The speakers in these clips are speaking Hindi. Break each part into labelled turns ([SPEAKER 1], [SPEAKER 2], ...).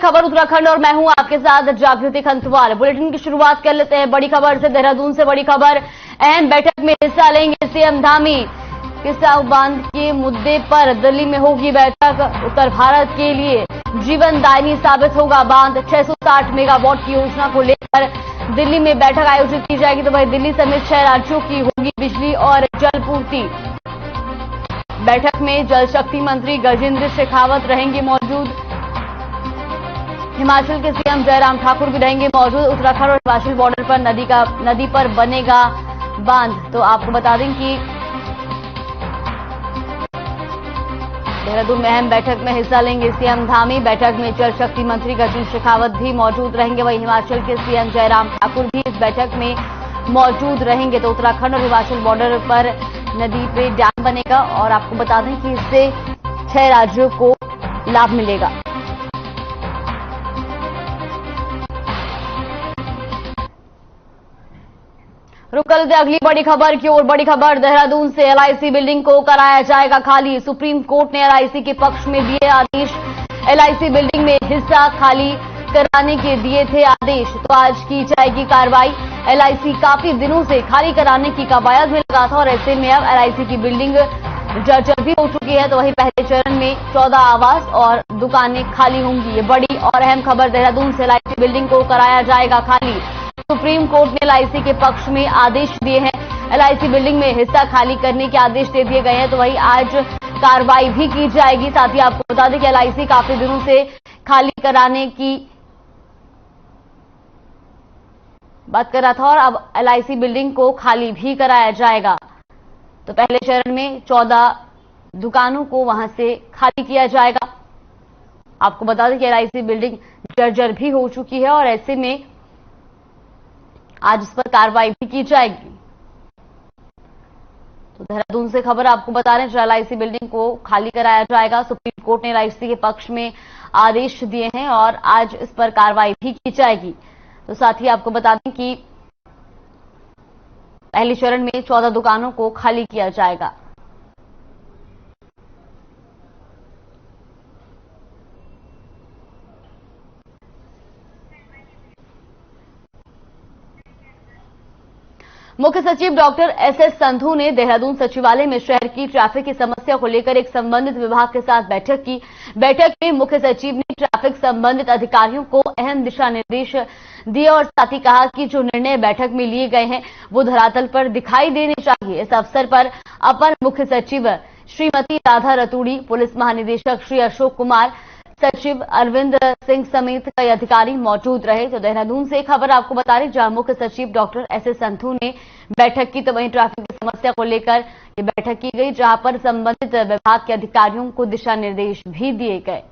[SPEAKER 1] खबर उत्तराखंड और मैं हूं आपके साथ जागृति खंतवाल। बुलेटिन की शुरुआत कर लेते हैं बड़ी खबर से। देहरादून से बड़ी खबर, अहम बैठक में हिस्सा लेंगे सीएम धामी। किसाऊ बांध के मुद्दे पर दिल्ली में होगी बैठक। उत्तर भारत के लिए जीवनदायिनी साबित होगा बांध। 660 मेगावाट की योजना को लेकर दिल्ली में बैठक आयोजित की जाएगी। तो वहीं दिल्ली समेत 6 राज्यों की होगी बिजली और जल पूर्ति। बैठक में जल शक्ति मंत्री गजेंद्र शेखावत रहेंगे मौजूद। हिमाचल के सीएम जयराम ठाकुर भी रहेंगे मौजूद। उत्तराखंड और हिमाचल बॉर्डर पर नदी पर बनेगा बांध। तो आपको बता दें कि देहरादून में अहम बैठक में हिस्सा लेंगे सीएम धामी। बैठक में जल शक्ति मंत्री गजेंद्र शेखावत भी मौजूद रहेंगे। वहीं हिमाचल के सीएम जयराम ठाकुर भी इस बैठक में मौजूद रहेंगे। तो उत्तराखंड और हिमाचल बॉर्डर पर नदी पे डैम बनेगा और आपको बता दें कि इससे 6 राज्यों को लाभ मिलेगा। रुक कर लेते अगली बड़ी खबर की ओर। बड़ी खबर देहरादून से, एलआईसी बिल्डिंग को कराया जाएगा खाली। सुप्रीम कोर्ट ने एलआईसी के पक्ष में दिए आदेश। एलआईसी बिल्डिंग में हिस्सा खाली कराने के दिए थे आदेश। तो आज की जाएगी कार्रवाई। एलआईसी काफी दिनों से खाली कराने की कवायद में लगा था और ऐसे में अब एलआईसी की बिल्डिंग जर्जर भी हो चुकी है। तो वहीं पहले चरण में 14 आवास और दुकानें खाली होंगी। ये बड़ी और अहम खबर देहरादून से, एलआईसी बिल्डिंग को कराया जाएगा खाली। सुप्रीम कोर्ट ने एलआईसी के पक्ष में आदेश दिए हैं। एलआईसी बिल्डिंग में हिस्सा खाली करने के आदेश दे दिए गए हैं। तो वहीं आज कार्रवाई भी की जाएगी। साथ ही आपको बता दें कि एलआईसी काफी दिनों से खाली कराने की बात कर रहा था और अब एलआईसी बिल्डिंग को खाली भी कराया जाएगा। तो पहले चरण में 14 दुकानों को वहां से खाली किया जाएगा। आपको बता दें कि एलआईसी बिल्डिंग जर्जर भी हो चुकी है और ऐसे में आज इस पर कार्रवाई भी की जाएगी। तो देहरादून से खबर आपको बता रहे हैं, एलआईसी बिल्डिंग को खाली कराया जाएगा। सुप्रीम कोर्ट ने एलआईसी के पक्ष में आदेश दिए हैं और आज इस पर कार्रवाई भी की जाएगी। तो साथ ही आपको बता दें कि पहले चरण में 14 दुकानों को खाली किया जाएगा। मुख्य सचिव डॉक्टर एसएस संधू ने देहरादून सचिवालय में शहर की ट्रैफिक की समस्या को लेकर एक संबंधित विभाग के साथ बैठक की। बैठक में मुख्य सचिव ने ट्रैफिक संबंधित अधिकारियों को अहम दिशा निर्देश दिए और साथ ही कहा कि जो निर्णय बैठक में लिए गए हैं वो धरातल पर दिखाई देने चाहिए। इस अवसर पर अपर मुख्य सचिव श्रीमती राधा रतूड़ी, पुलिस महानिदेशक श्री अशोक कुमार, सचिव अरविंद सिंह समेत कई अधिकारी मौजूद रहे। तो देहरादून से खबर आपको बता रहे, जहां मुख्य सचिव डॉक्टर एसएस संधू ने बैठक की। तो वहीं ट्रैफिक की समस्या को लेकर ये बैठक की गई, जहां पर संबंधित विभाग के अधिकारियों को दिशा निर्देश भी दिए गए।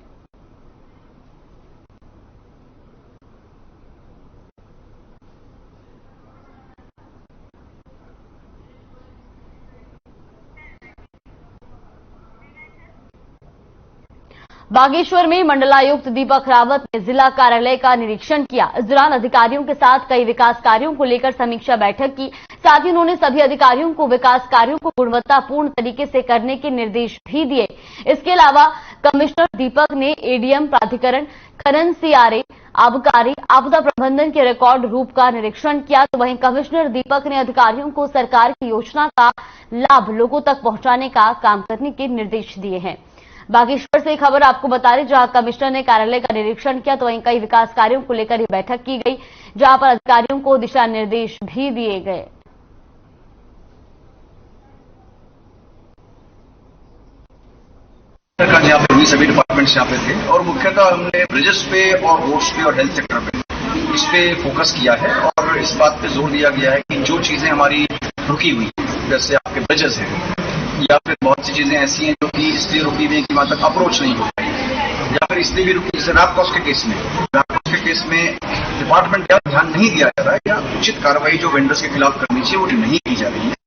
[SPEAKER 1] बागेश्वर में मंडलायुक्त दीपक रावत ने जिला कार्यालय का निरीक्षण किया। इस दौरान अधिकारियों के साथ कई विकास कार्यों को लेकर समीक्षा बैठक की। साथ ही उन्होंने सभी अधिकारियों को विकास कार्यों को गुणवत्तापूर्ण तरीके से करने के निर्देश भी दिए। इसके अलावा कमिश्नर दीपक ने एडीएम प्राधिकरण, खनन सीआरए, आबकारी, आपदा प्रबंधन के रिकॉर्ड रूप का निरीक्षण किया। तो वहीं कमिश्नर दीपक ने अधिकारियों को सरकार की योजना का लाभ लोगों तक पहुंचाने का काम करने के निर्देश दिए हैं। बागेश्वर से खबर आपको बता रहे, जहां कमिश्नर ने कार्यालय का निरीक्षण किया। तो वहीं कई विकास कार्यों को लेकर बैठक की गई, जहां पर अधिकारियों को दिशा निर्देश भी दिए गए।
[SPEAKER 2] यहाँ पे सभी डिपार्टमेंट्स यहाँ पे थे और मुख्यतः हमने ब्रिजेस पे और रोड्स पे और हेल्थ सेक्टर पे इस पे फोकस किया है और इस बात पे जोर दिया गया है कि जो चीजें हमारी रुकी हुई, जैसे आपके ब्रिजेस हैं या फिर बहुत सी चीजें ऐसी हैं जो कि इसलिए रुकी हुई है कि वहां तक अप्रोच नहीं हो पाई या फिर इसलिए भी रुकी, जैसे रैपकॉस के केस में डिपार्टमेंट का ध्यान नहीं दिया जा रहा है या उचित कार्रवाई जो वेंडर्स के खिलाफ करनी चाहिए वो नहीं की जा रही है।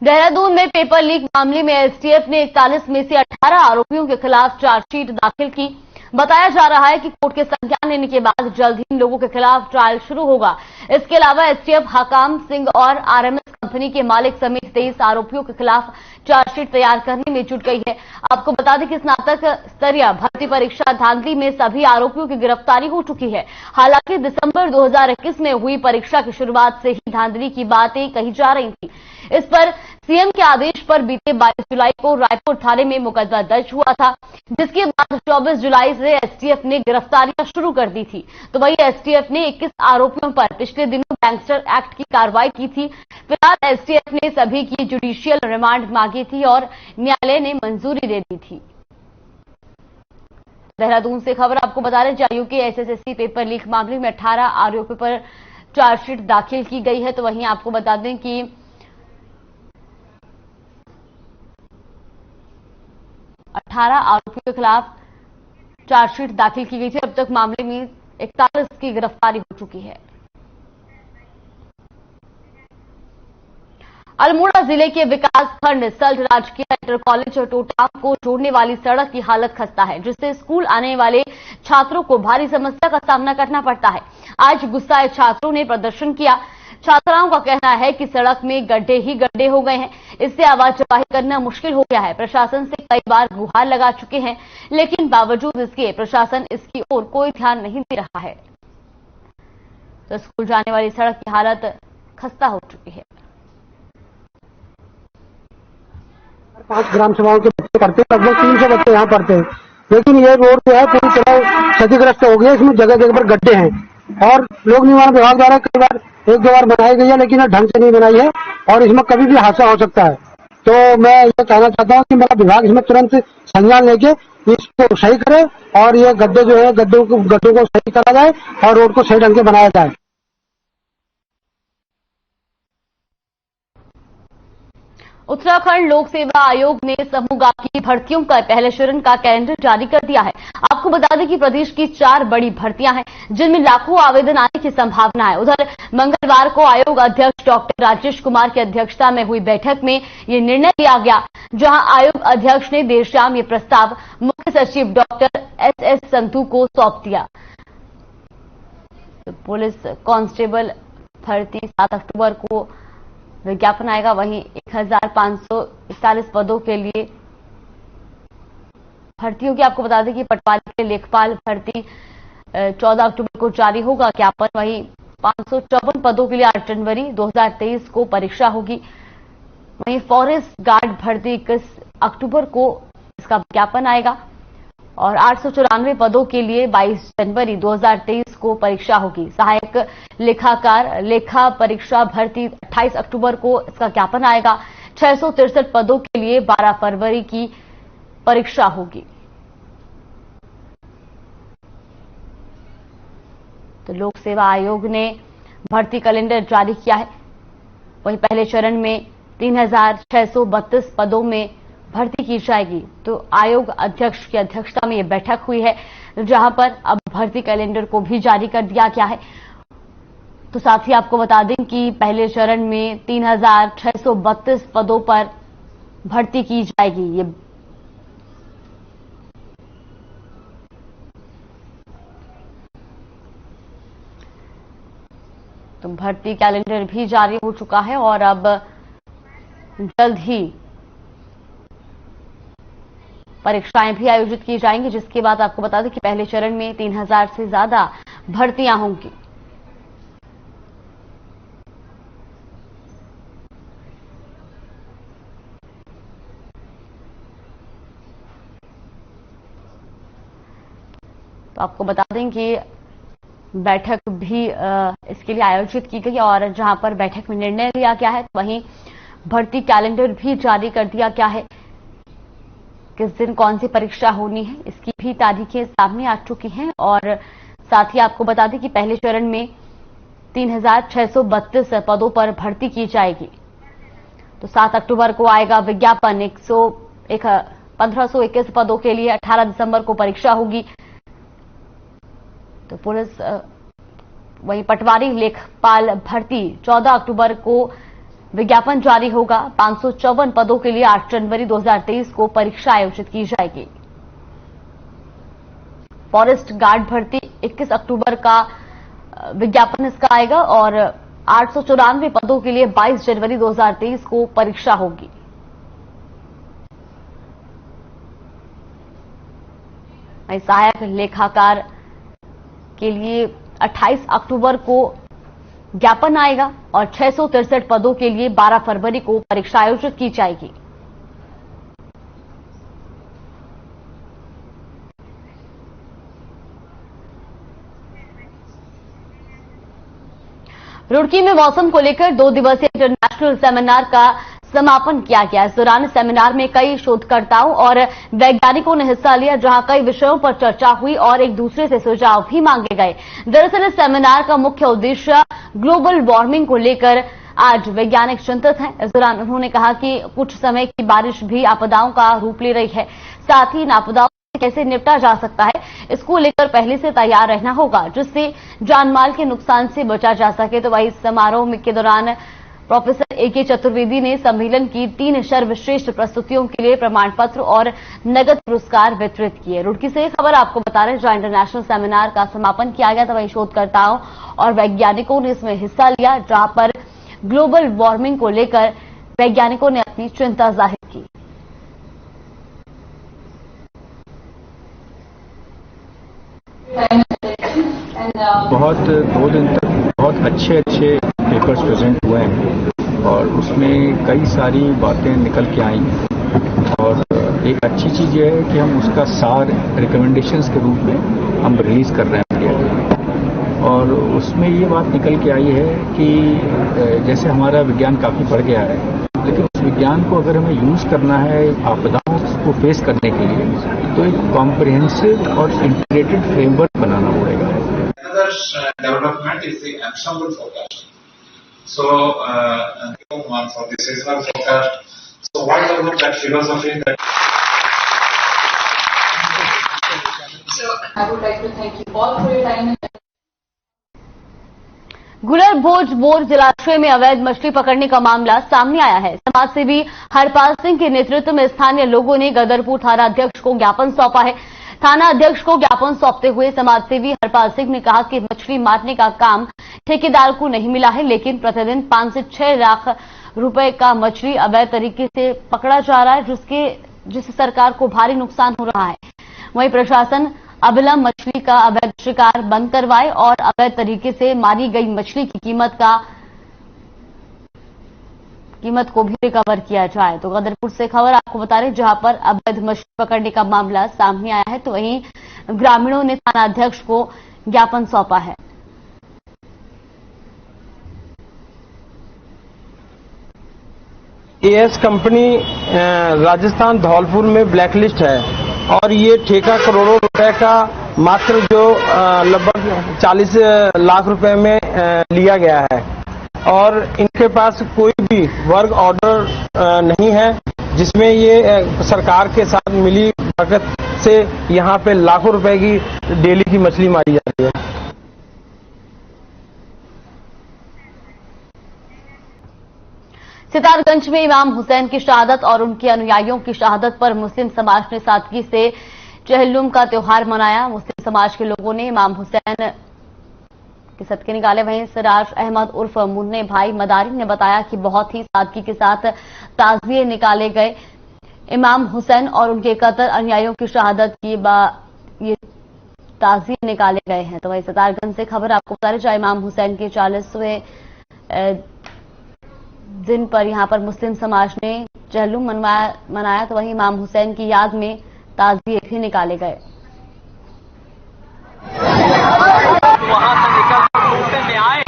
[SPEAKER 1] देहरादून में पेपर लीक मामले में एसटीएफ ने 41 में से 18 आरोपियों के खिलाफ चार्जशीट दाखिल की। बताया जा रहा है कि कोर्ट के संज्ञान लेने के बाद जल्द ही इन लोगों के खिलाफ ट्रायल शुरू होगा। इसके अलावा एसटीएफ हकाम सिंह और आरएमएस का कंपनी के मालिक समेत 23 आरोपियों के खिलाफ चार्जशीट तैयार करने में जुट गई है। आपको बता दें कि स्नातक स्तरीय भर्ती परीक्षा धांधली में सभी आरोपियों की गिरफ्तारी हो चुकी है। हालांकि दिसंबर 2021 में हुई परीक्षा की शुरुआत से ही धांधली की बातें कही जा रही थी। इस पर सीएम के आदेश पर बीते 22 जुलाई को रायपुर थाने में मुकदमा दर्ज हुआ था, जिसके बाद 24 जुलाई से एसटीएफ ने गिरफ्तारियां शुरू कर दी थी। तो वही एसटीएफ ने 21 आरोपियों पर पिछले दिनों गैंगस्टर एक्ट की कार्रवाई की थी। फिलहाल एसटीएफ ने सभी की जुडिशियल रिमांड मांगी थी और न्यायालय ने मंजूरी दे दी थी। देहरादून से खबर आपको बता रहे जेएनयू के एसएससी पेपर लीक मामले में 18 आरोपियों पर चार्जशीट दाखिल की गई है। तो वहीं आपको बता दें कि 18 आरोपियों के खिलाफ चार्जशीट दाखिल की गई थी। अब तक मामले में 41 की गिरफ्तारी हो चुकी है। अल्मोड़ा जिले के विकास खंड सल्ट राजकीय इंटर कॉलेज टोटाम को जोड़ने वाली सड़क की हालत खस्ता है, जिससे स्कूल आने वाले छात्रों को भारी समस्या का सामना करना पड़ता है। आज गुस्साए छात्रों ने प्रदर्शन किया। छात्राओं का कहना है कि सड़क में गड्ढे ही गड्ढे हो गए हैं, इससे आवाजाही करना मुश्किल हो गया है। प्रशासन से कई बार गुहार लगा चुके हैं, लेकिन बावजूद इसके प्रशासन इसकी ओर कोई ध्यान नहीं दे रहा है। तो स्कूल जाने वाली सड़क की हालत खस्ता हो चुकी है।
[SPEAKER 3] 5 ग्राम सभाओं के बच्चे पढ़ते हैं, लगभग 300 बच्चे यहाँ पढ़ते हैं, लेकिन ये रोड जो है पूरी तरह क्षतिग्रस्त हो गई है। इसमें जगह जगह पर गड्ढे हैं और लोक निर्माण विभाग द्वारा कई बार 1-2 बार बनाई गई है, लेकिन ढंग से नहीं बनाई है और इसमें कभी भी हादसा हो सकता है। तो मैं ये कहना चाहता हूँ कि मेरा विभाग इसमें तुरंत संज्ञान लेके इसको सही करे और ये गड्ढे जो है गड्ढों को सही करा जाए और रोड को सही ढंग से बनाया जाए।
[SPEAKER 1] उत्तराखंड लोक सेवा आयोग ने समूह की भर्तियों का पहले चरण का कैलेंडर जारी कर दिया है। आपको बता दें कि प्रदेश की 4 बड़ी भर्तियां हैं, जिनमें लाखों आवेदन आने की संभावना है। उधर मंगलवार को आयोग अध्यक्ष डॉक्टर राजेश कुमार की अध्यक्षता में हुई बैठक में ये निर्णय लिया गया, जहां आयोग अध्यक्ष ने देर शाम ये प्रस्ताव मुख्य सचिव डॉक्टर एस संधू को सौंप दिया। तो पुलिस कांस्टेबल भर्ती 7 अक्टूबर को विज्ञापन आएगा। वहीं 1541 पदों के लिए भर्ती होगी। आपको बता दें कि पटवारी के लेखपाल भर्ती 14 अक्टूबर को जारी होगा ज्ञापन। वहीं 554 पदों के लिए 8 जनवरी 2023 को परीक्षा होगी। वहीं फॉरेस्ट गार्ड भर्ती 21 अक्टूबर को इसका विज्ञापन आएगा और 894 पदों के लिए 22 जनवरी 2023 को परीक्षा होगी। सहायक लेखाकार लेखा परीक्षा भर्ती 28 अक्टूबर को इसका ज्ञापन आएगा। 663 पदों के लिए 12 फरवरी की परीक्षा होगी। तो लोक सेवा आयोग ने भर्ती कैलेंडर जारी किया है। वहीं पहले चरण में 3632 पदों में भर्ती की जाएगी। तो आयोग अध्यक्ष की अध्यक्षता में यह बैठक हुई है, जहां पर अब भर्ती कैलेंडर को भी जारी कर दिया गया है। तो साथ ही आपको बता दें कि पहले चरण में 3632 पदों पर भर्ती की जाएगी। ये तो भर्ती कैलेंडर भी जारी हो चुका है और अब जल्द ही परीक्षाएं भी आयोजित की जाएंगी, जिसके बाद आपको बता दें कि पहले चरण में 3000 से ज्यादा भर्तियां होंगी। तो आपको बता दें कि बैठक भी इसके लिए आयोजित की गई और जहां पर बैठक में निर्णय लिया गया है, वहीं भर्ती कैलेंडर भी जारी कर दिया गया है। किस दिन कौन सी परीक्षा होनी है, इसकी भी तारीखें सामने आ चुकी हैं। और साथ ही आपको बता दें कि पहले चरण में 3632 पदों पर भर्ती की जाएगी। तो 7 अक्टूबर को आएगा विज्ञापन। 1521 पदों के लिए 18 दिसंबर को परीक्षा होगी। तो पुलिस वहीं पटवारी लेखपाल भर्ती 14 अक्टूबर को विज्ञापन जारी होगा। 554 पदों के लिए 8 जनवरी 2023 को परीक्षा आयोजित की जाएगी। फॉरेस्ट गार्ड भर्ती 21 अक्टूबर का विज्ञापन इसका आएगा और 894 पदों के लिए 22 जनवरी 2023 को परीक्षा होगी। सहायक लेखाकार के लिए 28 अक्टूबर को ज्ञापन आएगा और 663 पदों के लिए 12 फरवरी को परीक्षा आयोजित की जाएगी। रुड़की में मौसम को लेकर 2 दिवसीय इंटरनेशनल सेमिनार का समापन किया गया। इस दौरान सेमिनार में कई शोधकर्ताओं और वैज्ञानिकों ने हिस्सा लिया, जहां कई विषयों पर चर्चा हुई और एक दूसरे से सुझाव भी मांगे गए। दरअसल इस सेमिनार का मुख्य उद्देश्य ग्लोबल वार्मिंग को लेकर आज वैज्ञानिक चिंतित हैं। इस दौरान उन्होंने कहा कि कुछ समय की बारिश भी आपदाओं का रूप ले रही है, साथ ही इन आपदाओं से कैसे निपटा जा सकता है, इसको लेकर पहले से तैयार रहना होगा, जिससे जानमाल के नुकसान से बचा जा सके। तो वही समारोह के दौरान प्रोफेसर ए.के. चतुर्वेदी ने सम्मेलन की 3 सर्वश्रेष्ठ प्रस्तुतियों के लिए प्रमाण पत्र और नगद पुरस्कार वितरित किए। रुड़की से खबर आपको बता रहे हैं, जहां इंटरनेशनल सेमिनार का समापन किया गया था, वहीं शोधकर्ताओं और वैज्ञानिकों ने इसमें हिस्सा लिया, जहां पर ग्लोबल वार्मिंग को लेकर वैज्ञानिकों ने अपनी चिंता जाहिर की।
[SPEAKER 4] बहुत 2 दिन तक बहुत अच्छे पेपर्स प्रेजेंट हुए हैं और उसमें कई सारी बातें निकल के आई और एक अच्छी चीज़ ये है कि हम उसका सार रिकमेंडेशंस के रूप में हम रिलीज कर रहे हैं मीडिया में। और उसमें ये बात निकल के आई है कि जैसे हमारा विज्ञान काफ़ी बढ़ गया है, लेकिन उस विज्ञान को अगर हमें यूज़ करना है आपदाओं को फेस करने के लिए, तो एक कॉम्प्रिहेंसिव और इंटीग्रेटेड फ्रेमवर्क बनाना पड़ेगा।
[SPEAKER 5] Development is the ensemble forecast. So, one for the seasonal forecast. So, why develop that philosophy? So, I would like to thank you all for your time.
[SPEAKER 1] गुलर भोज बोर जलाशय में अवैध मछली पकड़ने का मामला सामने आया है। समाज सेवी हरपाल सिंह के नेतृत्व में स्थानीय लोगों ने गदरपुर थाना अध्यक्ष को ज्ञापन सौंपा है। थाना अध्यक्ष को ज्ञापन सौंपते हुए समाजसेवी हरपाल सिंह ने कहा कि मछली मारने का काम ठेकेदार को नहीं मिला है, लेकिन प्रतिदिन 5 से 6 लाख रुपए का मछली अवैध तरीके से पकड़ा जा रहा है, जिससे सरकार को भारी नुकसान हो रहा है। वहीं प्रशासन अविलंब मछली का अवैध शिकार बंद करवाए और अवैध तरीके से मारी गई मछली की कीमत को भी रिकवर किया जाए। तो गदरपुर से खबर आपको बता रहे, जहां पर अवैध मछली पकड़ने का मामला सामने आया है, तो वहीं ग्रामीणों ने थाना अध्यक्ष को ज्ञापन सौंपा है।
[SPEAKER 6] एएस कंपनी राजस्थान धौलपुर में ब्लैकलिस्ट है और ये ठेका करोड़ों रुपए का मात्र जो लगभग 40 लाख रुपए में लिया गया है और इनके पास कोई भी वर्क ऑर्डर नहीं है, जिसमें ये सरकार के साथ मिली भगत से यहाँ पे लाखों रुपए की डेली की मछली मारी जा रही है।
[SPEAKER 1] सितारगंज में इमाम हुसैन की शहादत और उनके अनुयायियों की शहादत पर मुस्लिम समाज ने सादगी से चहल्लुम का त्योहार मनाया। मुस्लिम समाज के लोगों ने इमाम हुसैन के सदके निकाले। वहीं सिराज अहमद उर्फ मुन्ने भाई मदारी ने बताया कि बहुत ही सादगी के साथ ताज़िए निकाले गए। इमाम हुसैन और उनके कतर अनुयायियों की शहादत की ये ताज़िए निकाले गए हैं। तो वहीं सितारगंज से खबर आपको बता रहे, जहां इमाम हुसैन के 40वें दिन पर यहां पर मुस्लिम समाज ने चहल्लुम मनाया, तो वहीं इमाम हुसैन की याद में ताज़िए भी निकाले गए।
[SPEAKER 7] वहां से निकलकर कोटे में आए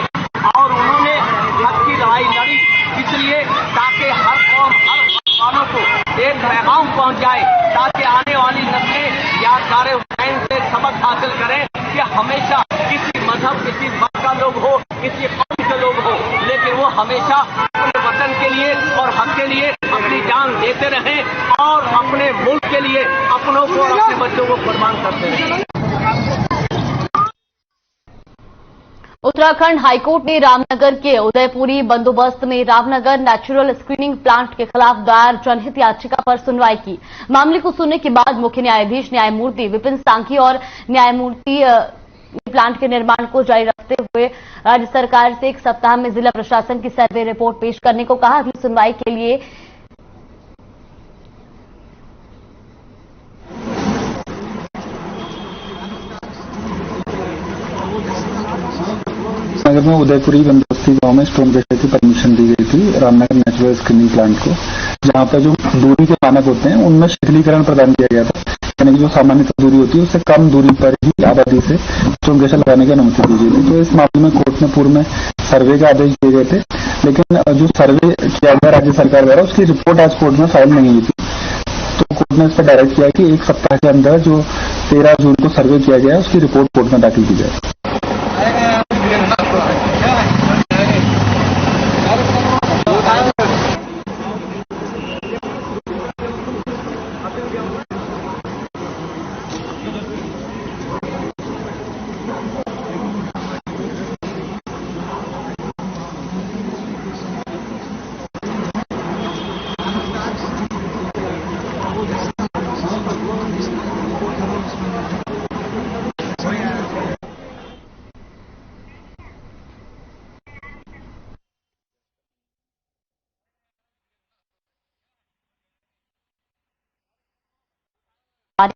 [SPEAKER 7] और उन्होंने हक की लड़ाई लड़ी, इसलिए ताकि हर कौम हर वालों को एक पैगाम पहुंच जाए, ताकि आने वाली नस्लें यादगार हुसैन से सबक हासिल करें कि हमेशा किसी मजहब किसी मत का लोग हो, किसी कौम के लोग हो, लेकिन वो हमेशा अपने वतन के लिए और हक के लिए अपनी जान देते रहें और अपने मुल्क के लिए अपनों को और अपने बच्चों को कुर्बान करते रहें।
[SPEAKER 1] उत्तराखंड हाईकोर्ट ने रामनगर के उदयपुरी बंदोबस्त में रामनगर नेचुरल स्क्रीनिंग प्लांट के खिलाफ दायर जनहित याचिका पर सुनवाई की। मामले को सुनने के बाद मुख्य न्यायाधीश न्यायमूर्ति विपिन सांघी और न्यायमूर्ति प्लांट के निर्माण को जारी रखते हुए राज्य सरकार से 1 सप्ताह में जिला प्रशासन की सर्वे रिपोर्ट पेश करने को कहा। अगली सुनवाई के लिए
[SPEAKER 8] नगर में उदयपुरी बंदोबस्ती गांव में स्टोन क्रेशर की परमिशन दी गई थी रामनगर नेचुरल स्क्रीनिंग प्लांट को, जहां पर जो दूरी के मानक होते हैं उनमें शिथिलीकरण प्रदान किया गया था, यानी कि जो सामान्यतः दूरी होती है उससे कम दूरी पर ही आबादी से स्टोन क्रेशर लगाने की अनुमति दी गई थी। तो इस मामले में कोर्ट ने पूर्व में सर्वे के आदेश दिए गए थे, लेकिन जो सर्वे किया गया राज्य सरकार द्वारा उसकी रिपोर्ट आज कोर्ट में फाइल नहीं हुई थी। तो कोर्ट ने इस पर डायरेक्ट किया कि 1 सप्ताह के अंदर जो 13 जून को सर्वे किया गया है उसकी रिपोर्ट कोर्ट में दाखिल की जाए।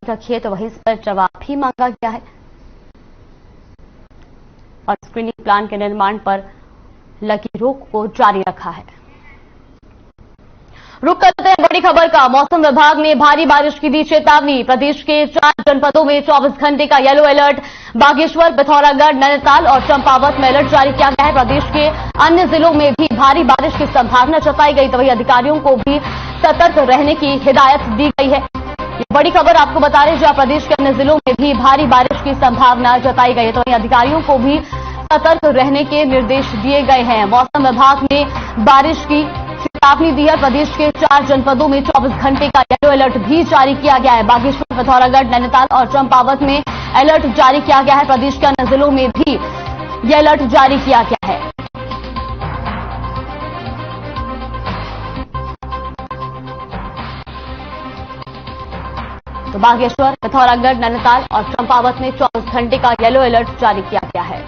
[SPEAKER 1] रखिए तो वही इस पर जवाब भी मांगा गया है और स्क्रीनिंग प्लांट के निर्माण पर लगी रोक को जारी रखा है। रुक करते हैं बड़ी खबर का। मौसम विभाग ने भारी बारिश की दी चेतावनी। प्रदेश के 4 जनपदों में 24 घंटे का येलो अलर्ट। बागेश्वर, पिथौरागढ़, नैनीताल और चंपावत में अलर्ट जारी किया गया है। प्रदेश के अन्य जिलों में भी भारी बारिश की संभावना जताई गई, तो वही अधिकारियों को भी सतर्क रहने की हिदायत दी गई है। ये बड़ी खबर आपको बता रहे, जहां प्रदेश के अन्य जिलों में भी भारी बारिश की संभावना जताई गई है, तो वहीं अधिकारियों को भी सतर्क रहने के निर्देश दिए गए हैं। मौसम विभाग ने बारिश की चेतावनी दी है। प्रदेश के 4 जनपदों में 24 घंटे का येलो अलर्ट भी जारी किया गया है। बागेश्वर, पिथौरागढ़, नैनीताल और चंपावत में अलर्ट जारी किया गया है। प्रदेश के अन्य जिलों में भी यह अलर्ट जारी किया गया है। तो बागेश्वर, पिथौरागढ़, नैनीताल और चंपावत में 24 घंटे का येलो अलर्ट जारी किया गया है।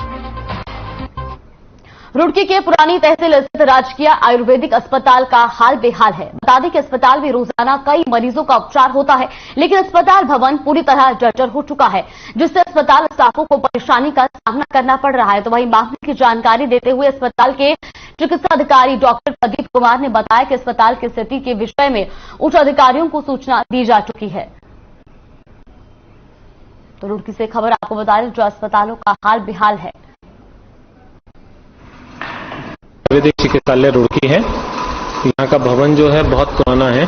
[SPEAKER 1] रुड़की के पुरानी तहसील स्थित राजकीय आयुर्वेदिक अस्पताल का हाल बेहाल है। बता दें कि अस्पताल में रोजाना कई मरीजों का उपचार होता है, लेकिन अस्पताल भवन पूरी तरह जर्जर हो चुका है, जिससे अस्पताल स्टाफों को परेशानी का सामना करना पड़ रहा है। तो वहीं मामले की जानकारी देते हुए अस्पताल के चिकित्सा अधिकारी डॉक्टर प्रदीप कुमार ने बताया कि अस्पताल की स्थिति के विषय में उच्च अधिकारियों को सूचना दी जा चुकी है। तो रुड़की से खबर आपको बता दें, जो अस्पतालों का हाल बेहाल है।
[SPEAKER 9] आयुर्वेदिक चिकित्सालय रुड़की है। यहाँ का भवन जो है बहुत पुराना है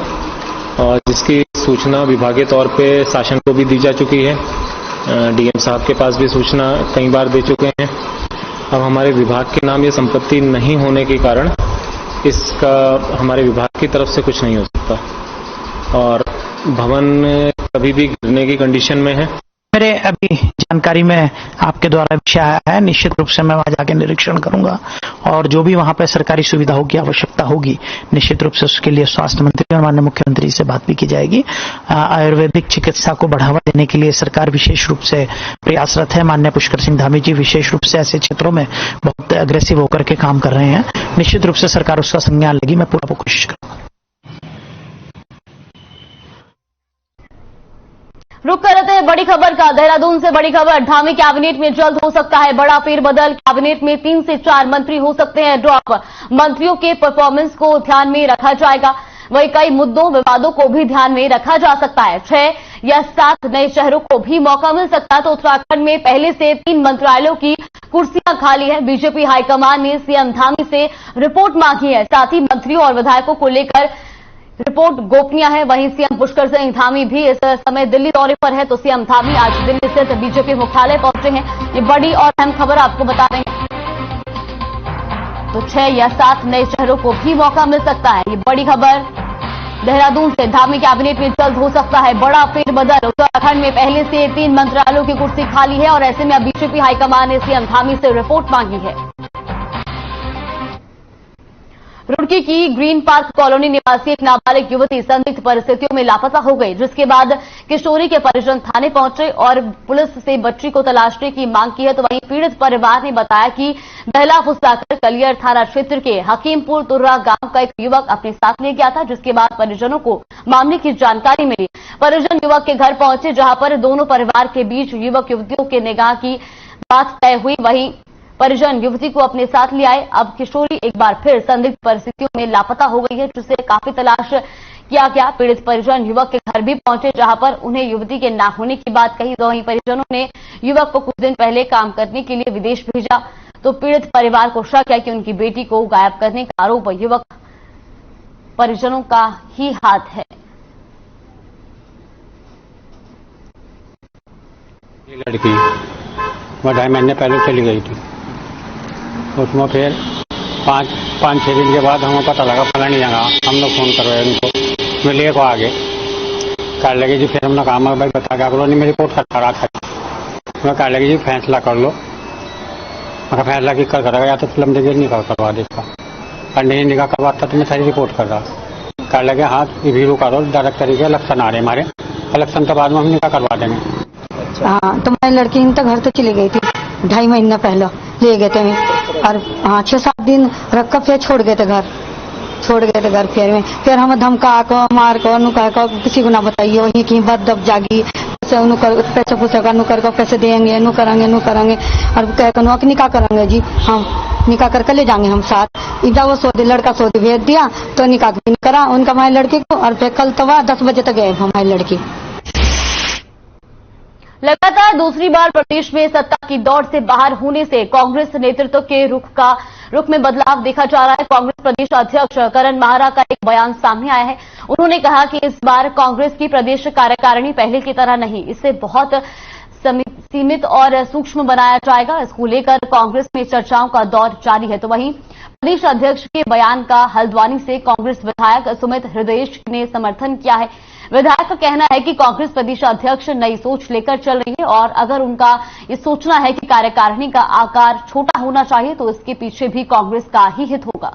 [SPEAKER 9] और जिसकी सूचना विभागीय तौर पे शासन को भी दी जा चुकी है। डीएम साहब के पास भी सूचना कई बार दे चुके हैं। अब हमारे विभाग के नाम ये संपत्ति नहीं होने के कारण इसका हमारे विभाग की तरफ से कुछ नहीं हो सकता और भवन कभी भी गिरने की कंडीशन में है।
[SPEAKER 10] मेरे अभी जानकारी में आपके द्वारा विषय आया है, निश्चित रूप से मैं वहां जाके निरीक्षण करूंगा और जो भी वहां पर सरकारी सुविधाओं की आवश्यकता होगी निश्चित रूप से उसके लिए स्वास्थ्य मंत्री और माननीय मुख्यमंत्री से बात भी की जाएगी। आयुर्वेदिक चिकित्सा को बढ़ावा देने के लिए सरकार विशेष रूप से प्रयासरत है। माननीय पुष्कर सिंह धामी जी विशेष रूप से ऐसे क्षेत्रों में बहुत अग्रेसिव होकर के काम कर रहे हैं। निश्चित रूप से सरकार उसका संज्ञान लेगी, मैं पूरा कोशिश करूंगा।
[SPEAKER 1] रुक करते हैं बड़ी खबर का। देहरादून से बड़ी खबर, धामी कैबिनेट में जल्द हो सकता है बड़ा फेरबदल। कैबिनेट में 3 से 4 मंत्री हो सकते हैं ड्रॉप। मंत्रियों के परफॉर्मेंस को ध्यान में रखा जाएगा, वहीं कई मुद्दों विवादों को भी ध्यान में रखा जा सकता है। 6 या 7 नए शहरों को भी मौका मिल सकता है। तो उत्तराखंड में पहले से 3 मंत्रालयों की कुर्सियां खाली है। बीजेपी हाईकमान ने सीएम धामी से रिपोर्ट मांगी है। साथ ही मंत्रियों और विधायकों को लेकर रिपोर्ट गोपनीय है। वहीं सीएम पुष्कर सिंह धामी भी इस समय दिल्ली दौरे पर है। तो सीएम धामी आज दिल्ली स्थित बीजेपी मुख्यालय पहुंचे हैं। ये बड़ी और अहम खबर आपको बता रहे हैं। तो 6 या 7 नए शहरों को भी मौका मिल सकता है। ये बड़ी खबर देहरादून से। धामी कैबिनेट में जल्द हो सकता है बड़ा फेरबदल। उत्तराखंड में पहले से 3 मंत्रालयों की कुर्सी खाली है और ऐसे में अब बीजेपी हाईकमान ने सीएम धामी से रिपोर्ट मांगी है। रुड़की की ग्रीन पार्क कॉलोनी निवासी एक नाबालिग युवती संदिग्ध परिस्थितियों में लापता हो गई, जिसके बाद किशोरी के परिजन थाने पहुंचे और पुलिस से बच्ची को तलाशने की मांग की है। तो वहीं पीड़ित परिवार ने बताया कि बहला फुसलाकर कलियर थाना क्षेत्र के हकीमपुर तुर्रा गांव का एक युवक अपने साथ ले गया था, जिसके बाद परिजनों को मामले की जानकारी मिली। परिजन युवक के घर पहुंचे, जहां पर दोनों परिवार के बीच युवक युवतियों के निगाह की बात तय हुई। वहीं परिजन युवती को अपने साथ ले आए। अब किशोरी एक बार फिर संदिग्ध परिस्थितियों में लापता हो गई है, जिसे काफी तलाश किया गया। पीड़ित परिजन युवक के घर भी पहुंचे, जहां पर उन्हें युवती के ना होने की बात कही। तो वहीं परिजनों ने युवक को कुछ दिन पहले काम करने के लिए विदेश भेजा। तो पीड़ित परिवार को शक है कि उनकी बेटी को गायब करने का आरोप युवक परिजनों का ही हाथ है।
[SPEAKER 11] ये लड़की वो 2.5 महीने पहले चली गई थी। उसमें फिर 5-6 दिन के बाद हमें पता लगा फलानी जगह। हम लोग फोन करवाए उनको, मिलिए को आगे कर लगे जी। फिर हमने कहा भाई बता क्या करो, नहीं मेरी रिपोर्ट करा था। मैं कह लगी जी फैसला कर लो। मैं फैसला की करेगा, या तो फिल्म देखिए निकाह करवा दे इसका, और नहीं निकाह करवाता तो मैं सारी रिपोर्ट कर रहा। कह लगे हाँ ये भी रुका दो, डायरेक्ट तरीके इलेक्शन आ रहे हमारे, इलेक्शन के बाद में हम निकाह करवा देंगे।
[SPEAKER 12] हाँ तो मैं लड़की तो घर तो चली गई थी 2.5 महीना पहले ले गए थे और हाँ 6-7 दिन रख कर फिर छोड़ गए थे घर फिर हम धमका को मार को नुका को किसी को ना बताइए, वहीं की बद दब जागी पैसे पूछेगा नुकर को पैसे देंगे नु करेंगे और कह को नौक निकाह करेंगे जी, हम निकाह करके ले जाएंगे हम साथ। इधर वो लड़का सऊदी भेज दिया तो निकाह भी नहीं करा उनका हमारी लड़की को, और फिर कल तो 10 बजे तक गए हमारी लड़की।
[SPEAKER 1] लगातार दूसरी बार प्रदेश में सत्ता की दौड़ से बाहर होने से कांग्रेस नेतृत्व के रुख में बदलाव देखा जा रहा है। कांग्रेस प्रदेश अध्यक्ष करण माहरा का एक बयान सामने आया है। उन्होंने कहा कि इस बार कांग्रेस की प्रदेश कार्यकारिणी पहले की तरह नहीं, इसे बहुत सीमित और सूक्ष्म बनाया जाएगा। इसको लेकर कांग्रेस में चर्चाओं का दौर जारी है। तो वहीं प्रदेश अध्यक्ष के बयान का हल्द्वानी से कांग्रेस विधायक सुमित हृदयेश ने समर्थन किया है। विधायक का कहना है कि कांग्रेस प्रदेश अध्यक्ष नई सोच लेकर चल रही है और अगर उनका ये सोचना है कि कार्यकारिणी का आकार छोटा होना चाहिए तो इसके पीछे भी कांग्रेस का ही हित होगा।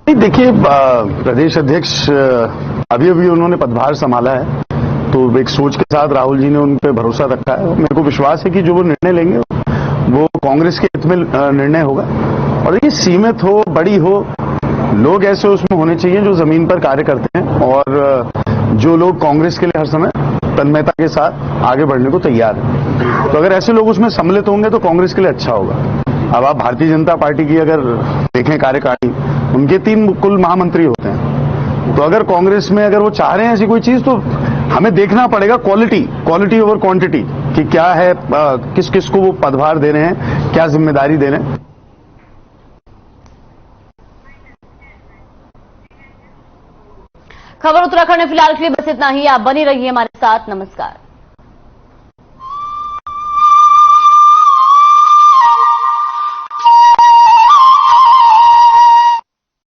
[SPEAKER 13] देखिए प्रदेश अध्यक्ष अभी उन्होंने पदभार संभाला है, तो एक सोच के साथ राहुल जी ने उन पर भरोसा रखा है। मेरे को विश्वास है कि जो वो निर्णय लेंगे वो कांग्रेस के हित में निर्णय होगा। और ये सीमित हो बड़ी हो, लोग ऐसे उसमें होने चाहिए जो जमीन पर कार्य करते हैं और जो लोग कांग्रेस के लिए हर समय तन्मयता के साथ आगे बढ़ने को तैयार है। तो अगर ऐसे लोग उसमें सम्मिलित होंगे तो कांग्रेस के लिए अच्छा होगा। अब आप भारतीय जनता पार्टी की अगर देखें कार्यकारिणी, उनके 3 कुल महामंत्री होते हैं। तो अगर कांग्रेस में अगर वो चाह रहे हैं ऐसी कोई चीज, तो हमें देखना पड़ेगा क्वालिटी ओवर क्वांटिटी कि क्या है, किस किस को वो पदभार दे रहे हैं, क्या जिम्मेदारी दे रहे हैं।
[SPEAKER 1] खबर उत्तराखंड में फिलहाल के लिए बस इतना ही। आप बनी रहिए हमारे साथ। नमस्कार।